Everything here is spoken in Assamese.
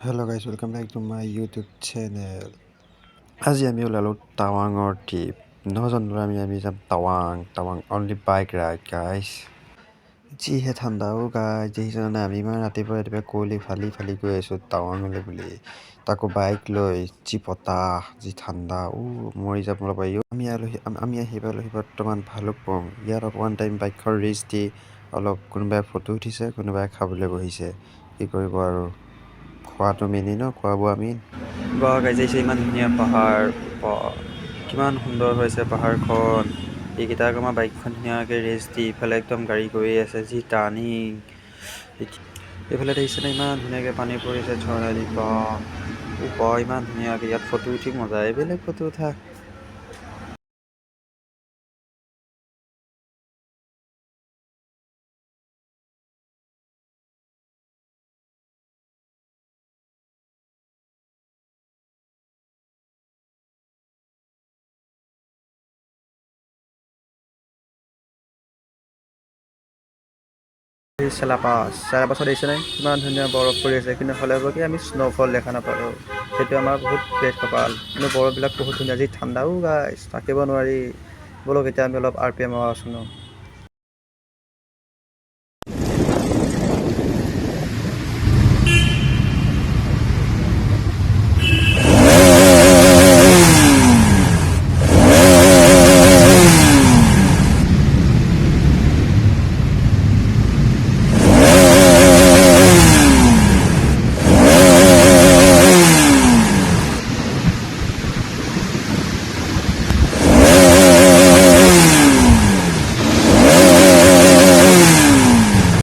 Hello guys, welcome back to my YouTube channel. আজি আমি ওলালো টাৱাঙৰ ট্ৰিপ। নহজন আমি যাম টাৱাং অনলি বাইক ৰাইড গাইজ। যিহে ঠাণ্ডা গাইজ দেখিছেনে আমি ইমান ৰাতিপুৱা কুঁৱলী ফালি গৈ আছোঁ টাৱাঙলৈ বুলি। তাকো বাইক লৈ যি বতাহ যি ঠাণ্ডা মৰি যাব পাৰি। আমি আহি পালোহি বৰ্তমান ভালুকপুং। ইয়াত অকণমান টাইম বাইকখন ৰেষ্ট দি অলপ কোনোবাই ফটো উঠিছে, কোনোবাই খাবলৈ বহিছে। কি কৰিব আৰু, খোৱাটো মেইন ন, খোৱা বোৱা মেইন। বাহ গাইজ আহিছে, ইমান ধুনীয়া পাহাৰ, কিমান সুন্দৰ হৈছে পাহাৰখন। এইকেইটা আমাৰ বাইকখন ধুনীয়াকৈ ৰেষ্ট দি ইফালে একদম গাড়ী গৈ আছে, যি টাৰ্ণিং। এইফালে দেখিছেনে ইমান ধুনীয়াকৈ পানী পৰিছে ঝৰ্ণা দি। ইমান ধুনীয়াকৈ ইয়াত ফটো উঠি মজাই বেলেগ ফটো উঠা। চেৰাপাছত দেখিছেনে কিমান ধুনীয়া বৰফ পৰি আছে, কিন্তু হ'লে হ'ব কি আমি স্ন'ফল দেখা নাপালোঁ। সেইটো আমাৰ বহুত বেষ্ট কপাল। কিন্তু বৰফবিলাক বহুত ধুনীয়া, যি ঠাণ্ডাও গাইজ থাকিব নোৱাৰি। ব'লক এতিয়া আমি অলপ RPM আছোন।